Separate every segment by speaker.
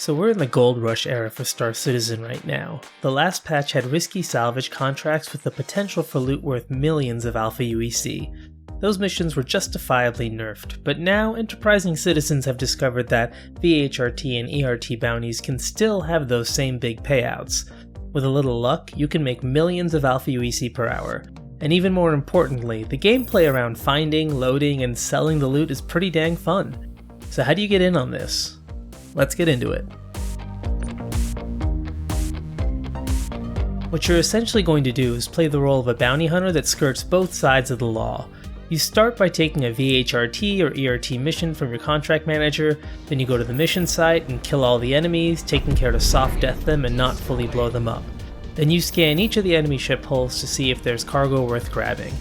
Speaker 1: So we're in the gold rush era for Star Citizen right now. The last patch had risky salvage contracts with the potential for loot worth millions of alpha UEC. Those missions were justifiably nerfed, but now enterprising citizens have discovered that VHRT and ERT bounties can still have those same big payouts. With a little luck, you can make millions of alpha UEC per hour. And even more importantly, the gameplay around finding, loading, and selling the loot is pretty dang fun. So how do you get in on this? Let's get into it. What you're essentially going to do is play the role of a bounty hunter that skirts both sides of the law. You start by taking a VHRT or ERT mission from your contract manager, then you go to the mission site and kill all the enemies, taking care to soft death them and not fully blow them up. Then you scan each of the enemy ship hulls to see if there's cargo worth grabbing.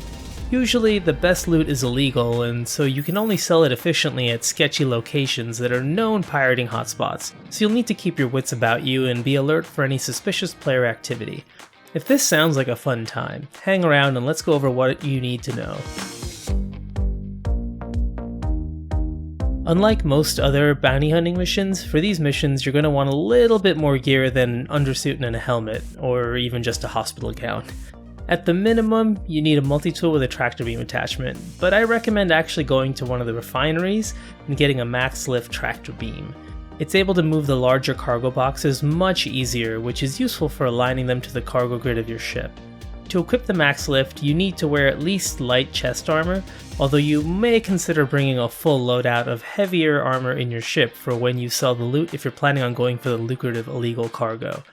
Speaker 1: Usually the best loot is illegal, and so you can only sell it efficiently at sketchy locations that are known pirating hotspots, so you'll need to keep your wits about you and be alert for any suspicious player activity. If this sounds like a fun time, hang around and let's go over what you need to know. Unlike most other bounty hunting missions, for these missions you're going to want a little bit more gear than an undersuit and a helmet, or even just a hospital gown. At the minimum, you need a multi-tool with a tractor beam attachment, but I recommend actually going to one of the refineries and getting a max lift tractor beam. It's able to move the larger cargo boxes much easier, which is useful for aligning them to the cargo grid of your ship. To equip the max lift, you need to wear at least light chest armor, although you may consider bringing a full loadout of heavier armor in your ship for when you sell the loot if you're planning on going for the lucrative illegal cargo.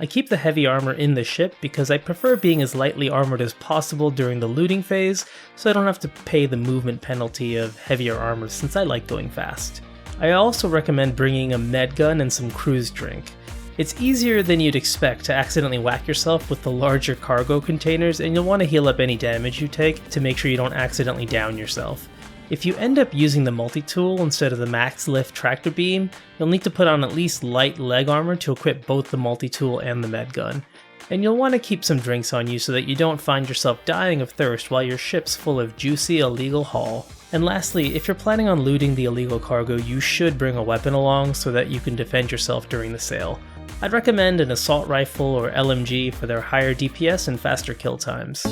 Speaker 1: I keep the heavy armor in the ship because I prefer being as lightly armored as possible during the looting phase, so I don't have to pay the movement penalty of heavier armor since I like going fast. I also recommend bringing a med gun and some cruise drink. It's easier than you'd expect to accidentally whack yourself with the larger cargo containers, and you'll want to heal up any damage you take to make sure you don't accidentally down yourself. If you end up using the multi-tool instead of the max lift tractor beam, you'll need to put on at least light leg armor to equip both the multi-tool and the med gun. And you'll want to keep some drinks on you so that you don't find yourself dying of thirst while your ship's full of juicy illegal haul. And lastly, if you're planning on looting the illegal cargo, you should bring a weapon along so that you can defend yourself during the sale. I'd recommend an assault rifle or LMG for their higher DPS and faster kill times.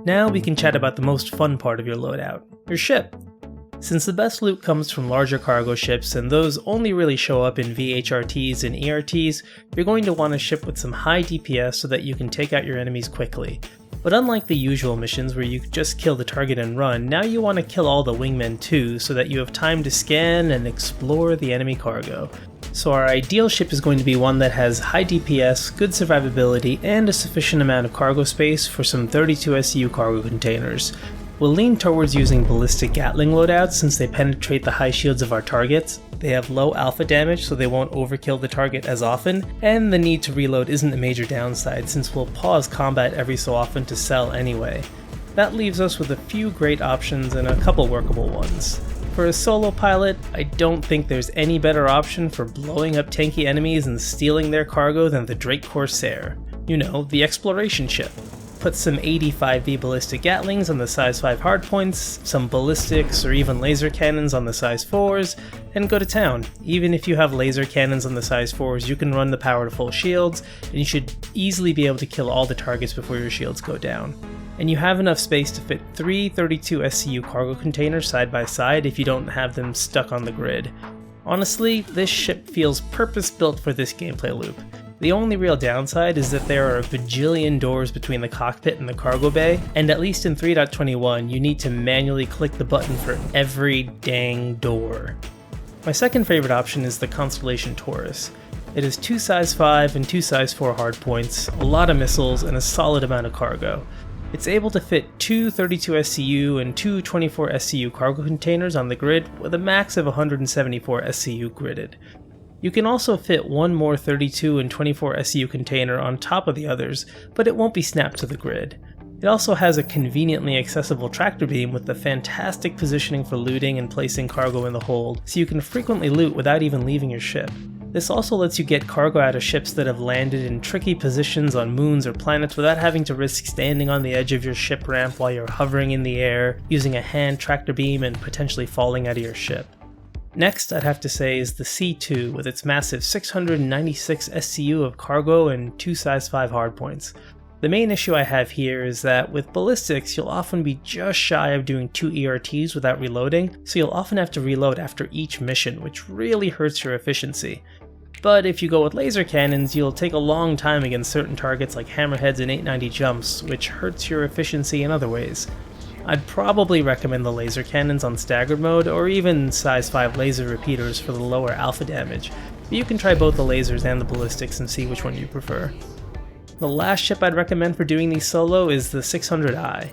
Speaker 1: Now we can chat about the most fun part of your loadout, your ship. Since the best loot comes from larger cargo ships and those only really show up in VHRTs and ERTs, you're going to want a ship with some high DPS so that you can take out your enemies quickly. But unlike the usual missions where you just kill the target and run, now you want to kill all the wingmen too so that you have time to scan and explore the enemy cargo. So our ideal ship is going to be one that has high DPS, good survivability, and a sufficient amount of cargo space for some 32 SCU cargo containers. We'll lean towards using ballistic Gatling loadouts since they penetrate the high shields of our targets. They have low alpha damage so they won't overkill the target as often, and the need to reload isn't a major downside since we'll pause combat every so often to sell anyway. That leaves us with a few great options and a couple workable ones. For a solo pilot, I don't think there's any better option for blowing up tanky enemies and stealing their cargo than the Drake Corsair. You know, the exploration ship. Put some 85V ballistic Gatlings on the size 5 hardpoints, some ballistics or even laser cannons on the size 4s, and go to town. Even if you have laser cannons on the size 4s, you can run the power to full shields, and you should easily be able to kill all the targets before your shields go down. And you have enough space to fit 3 32 SCU cargo containers side by side if you don't have them stuck on the grid. Honestly, this ship feels purpose-built for this gameplay loop. The only real downside is that there are a bajillion doors between the cockpit and the cargo bay, and at least in 3.21 you need to manually click the button for every dang door. My second favorite option is the Constellation Taurus. It has 2 size 5 and 2 size 4 hardpoints, a lot of missiles, and a solid amount of cargo. It's able to fit 2 32 SCU and 2 24 SCU cargo containers on the grid with a max of 174 SCU gridded. You can also fit one more 32 and 24 SCU container on top of the others, but it won't be snapped to the grid. It also has a conveniently accessible tractor beam with the fantastic positioning for looting and placing cargo in the hold, so you can frequently loot without even leaving your ship. This also lets you get cargo out of ships that have landed in tricky positions on moons or planets without having to risk standing on the edge of your ship ramp while you're hovering in the air, using a hand tractor beam and potentially falling out of your ship. Next, I'd have to say is the C2 with its massive 696 SCU of cargo and 2 size 5 hardpoints. The main issue I have here is that with Ballistix, you'll often be just shy of doing 2 ERTs without reloading, so you'll often have to reload after each mission, which really hurts your efficiency. But if you go with laser cannons, you'll take a long time against certain targets like hammerheads and 890 jumps, which hurts your efficiency in other ways. I'd probably recommend the laser cannons on staggered mode, or even size 5 laser repeaters for the lower alpha damage, but you can try both the lasers and the Ballistix and see which one you prefer. The last ship I'd recommend for doing these solo is the 600i.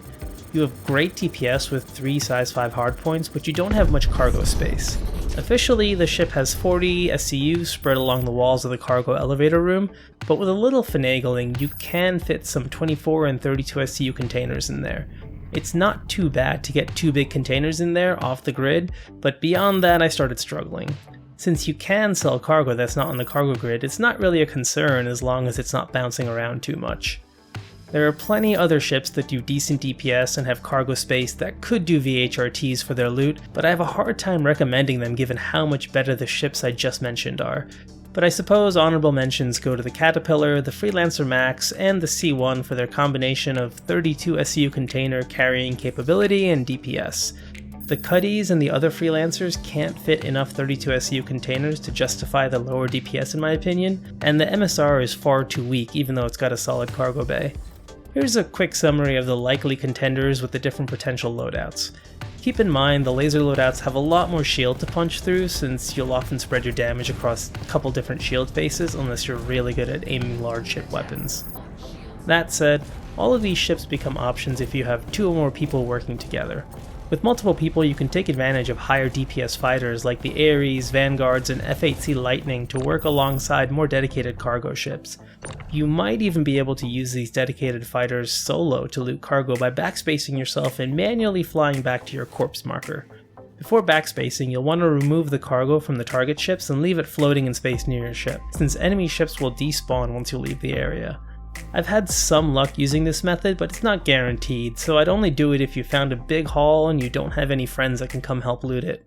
Speaker 1: You have great DPS with 3 size 5 hardpoints, but you don't have much cargo space. Officially, the ship has 40 SCUs spread along the walls of the cargo elevator room, but with a little finagling, you can fit some 24 and 32 SCU containers in there. It's not too bad to get 2 big containers in there off the grid, but beyond that I started struggling. Since you can sell cargo that's not on the cargo grid, it's not really a concern as long as it's not bouncing around too much. There are plenty other ships that do decent DPS and have cargo space that could do VHRTs for their loot, but I have a hard time recommending them given how much better the ships I just mentioned are. But I suppose honorable mentions go to the Caterpillar, the Freelancer Max, and the C1 for their combination of 32 SCU container carrying capability and DPS. The Cuddies and the other Freelancers can't fit enough 32 SCU containers to justify the lower DPS in my opinion, and the MSR is far too weak even though it's got a solid cargo bay. Here's a quick summary of the likely contenders with the different potential loadouts. Keep in mind the laser loadouts have a lot more shield to punch through since you'll often spread your damage across a couple different shield bases unless you're really good at aiming large ship weapons. That said, all of these ships become options if you have 2 or more people working together. With multiple people, you can take advantage of higher DPS fighters like the Ares, Vanguards, and F-8C Lightning to work alongside more dedicated cargo ships. You might even be able to use these dedicated fighters solo to loot cargo by backspacing yourself and manually flying back to your corpse marker. Before backspacing, you'll want to remove the cargo from the target ships and leave it floating in space near your ship, since enemy ships will despawn once you leave the area. I've had some luck using this method, but it's not guaranteed, so I'd only do it if you found a big haul and you don't have any friends that can come help loot it.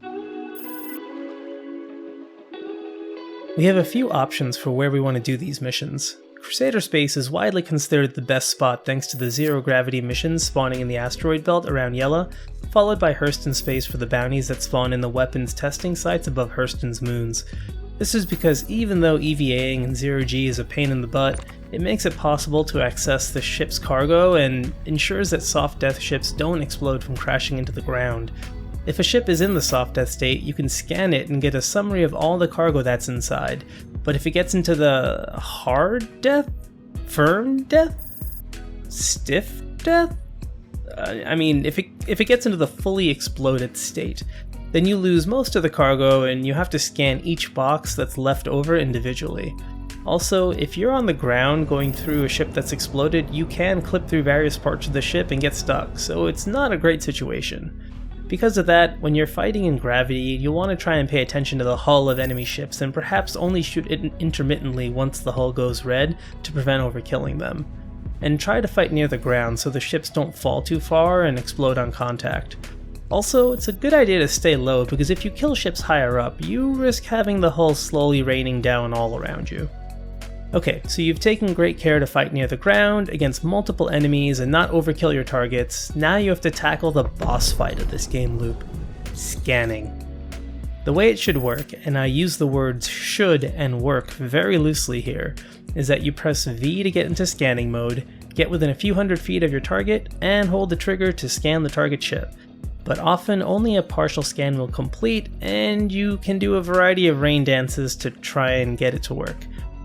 Speaker 1: We have a few options for where we want to do these missions. Crusader Space is widely considered the best spot thanks to the zero gravity missions spawning in the asteroid belt around Yela, followed by Hurston Space for the bounties that spawn in the weapons testing sites above Hurston's moons. This is because even though EVAing in 0G is a pain in the butt, it makes it possible to access the ship's cargo and ensures that soft death ships don't explode from crashing into the ground. If a ship is in the soft death state, you can scan it and get a summary of all the cargo that's inside, but if it gets into the hard death? Firm death? Stiff death? If it gets into the fully exploded state, then you lose most of the cargo and you have to scan each box that's left over individually. Also, if you're on the ground going through a ship that's exploded, you can clip through various parts of the ship and get stuck, so it's not a great situation. Because of that, when you're fighting in gravity, you'll want to try and pay attention to the hull of enemy ships and perhaps only shoot it intermittently once the hull goes red to prevent overkilling them. And try to fight near the ground so the ships don't fall too far and explode on contact. Also, it's a good idea to stay low because if you kill ships higher up, you risk having the hull slowly raining down all around you. Okay, so you've taken great care to fight near the ground, against multiple enemies, and not overkill your targets. Now you have to tackle the boss fight of this game loop. Scanning. The way it should work, and I use the words should and work very loosely here, is that you press V to get into scanning mode, get within a few hundred feet of your target, and hold the trigger to scan the target ship. But often only a partial scan will complete, and you can do a variety of rain dances to try and get it to work.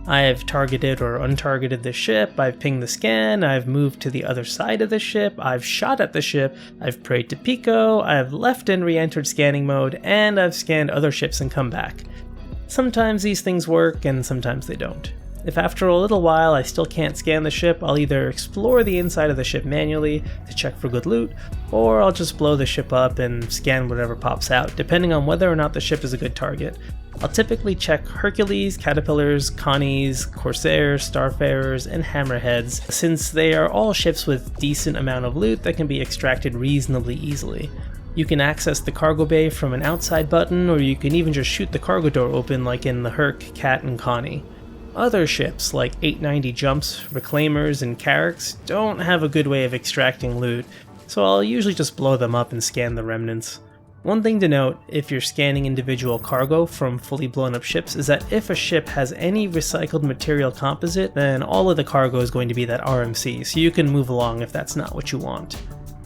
Speaker 1: I have targeted or untargeted the ship, I've pinged the scan, I've moved to the other side of the ship, I've shot at the ship, I've prayed to Pico, I've left and re-entered scanning mode, and I've scanned other ships and come back. Sometimes these things work, and sometimes they don't. If after a little while I still can't scan the ship, I'll either explore the inside of the ship manually to check for good loot, or I'll just blow the ship up and scan whatever pops out, depending on whether or not the ship is a good target. I'll typically check Hercules, Caterpillars, Connies, Corsairs, Starfarers, and Hammerheads, since they are all ships with decent amount of loot that can be extracted reasonably easily. You can access the cargo bay from an outside button, or you can even just shoot the cargo door open like in the Herc, Cat, and Connie. Other ships, like 890 Jumps, Reclaimers, and Carracks, don't have a good way of extracting loot, so I'll usually just blow them up and scan the remnants. One thing to note, if you're scanning individual cargo from fully blown up ships, is that if a ship has any recycled material composite, then all of the cargo is going to be that RMC, so you can move along if that's not what you want.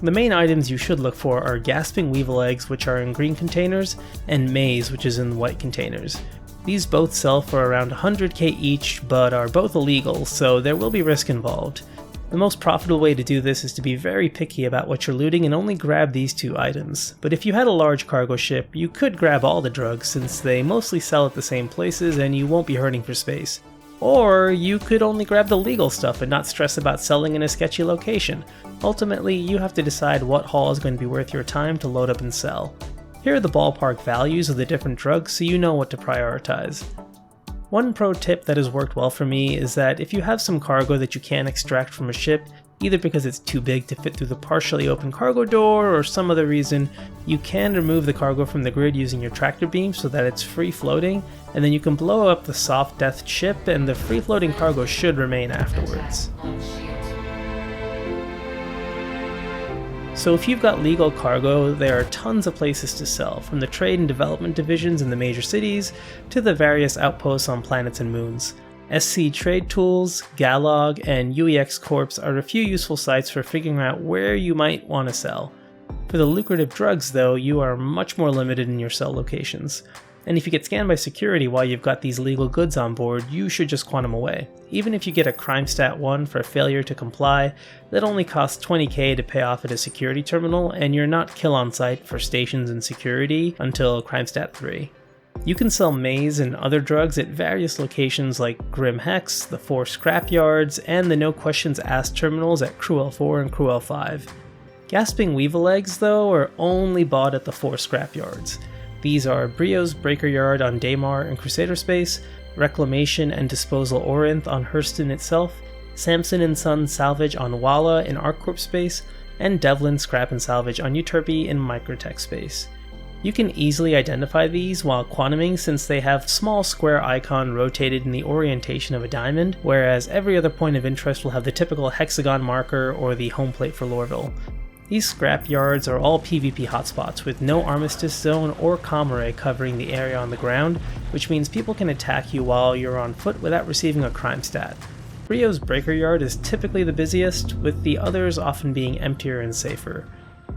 Speaker 1: The main items you should look for are gasping weevil eggs, which are in green containers, and maize, which is in white containers. These both sell for around 100k each, but are both illegal, so there will be risk involved. The most profitable way to do this is to be very picky about what you're looting and only grab these two items. But if you had a large cargo ship, you could grab all the drugs since they mostly sell at the same places and you won't be hurting for space. Or you could only grab the legal stuff and not stress about selling in a sketchy location. Ultimately, you have to decide what haul is going to be worth your time to load up and sell. Here are the ballpark values of the different drugs so you know what to prioritize. One pro tip that has worked well for me is that if you have some cargo that you can't extract from a ship, either because it's too big to fit through the partially open cargo door or some other reason, you can remove the cargo from the grid using your tractor beam so that it's free floating, and then you can blow up the soft death ship and the free floating cargo should remain afterwards. So if you've got legal cargo, there are tons of places to sell, from the trade and development divisions in the major cities to the various outposts on planets and moons. SC Trade Tools, Galog, and UEX Corps are a few useful sites for figuring out where you might want to sell. For the lucrative drugs though, you are much more limited in your sell locations. And if you get scanned by security while you've got these legal goods on board, you should just quantum away. Even if you get a crime stat 1 for failure to comply, that only costs 20k to pay off at a security terminal, and you're not kill on site for stations and security until crime stat 3. You can sell maize and other drugs at various locations like Grim Hex, the 4 scrapyards, and the no questions asked terminals at Crew L4 and Crew L5. Gasping weevil eggs though are only bought at the 4 scrapyards. These are Brio's Breaker Yard on Daymar and Crusader Space, Reclamation and Disposal Orinth on Hurston itself, Samson and Son Salvage on Walla in ArcCorp Space, and Devlin Scrap and Salvage on Euterpe in Microtech Space. You can easily identify these while quantuming since they have small square icon rotated in the orientation of a diamond, whereas every other point of interest will have the typical hexagon marker or the home plate for Lorville. These scrap yards are all PvP hotspots with no armistice zone or comm array covering the area on the ground, which means people can attack you while you're on foot without receiving a crime stat. Brio's Breaker Yard is typically the busiest, with the others often being emptier and safer.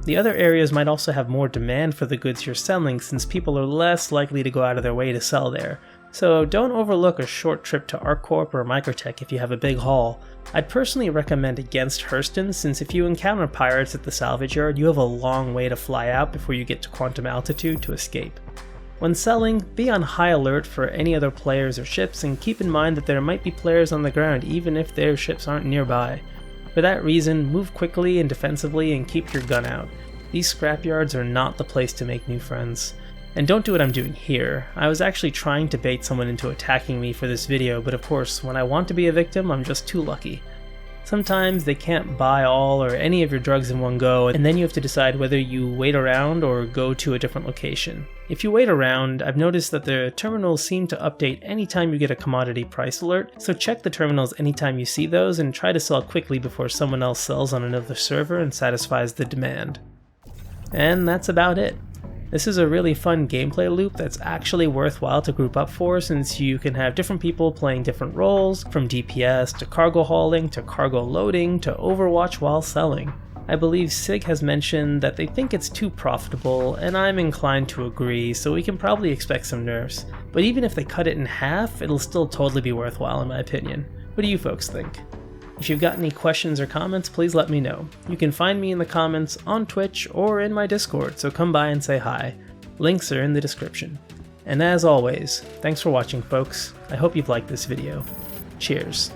Speaker 1: The other areas might also have more demand for the goods you're selling since people are less likely to go out of their way to sell there. So don't overlook a short trip to ArcCorp or Microtech if you have a big haul. I'd personally recommend against Hurston since if you encounter pirates at the salvage yard, you have a long way to fly out before you get to quantum altitude to escape. When selling, be on high alert for any other players or ships and keep in mind that there might be players on the ground even if their ships aren't nearby. For that reason, move quickly and defensively and keep your gun out. These scrapyards are not the place to make new friends. And don't do what I'm doing here. I was actually trying to bait someone into attacking me for this video, but of course, when I want to be a victim, I'm just too lucky. Sometimes they can't buy all or any of your drugs in one go, and then you have to decide whether you wait around or go to a different location. If you wait around, I've noticed that the terminals seem to update anytime you get a commodity price alert, so check the terminals anytime you see those and try to sell quickly before someone else sells on another server and satisfies the demand. And that's about it. This is a really fun gameplay loop that's actually worthwhile to group up for since you can have different people playing different roles, from DPS to cargo hauling to cargo loading to Overwatch while selling. I believe SIG has mentioned that they think it's too profitable, and I'm inclined to agree, so we can probably expect some nerfs. But even if they cut it in half, it'll still totally be worthwhile in my opinion. What do you folks think? If you've got any questions or comments, please let me know. You can find me in the comments, on Twitch, or in my Discord, so come by and say hi. Links are in the description. And as always, thanks for watching folks. I hope you've liked this video. Cheers.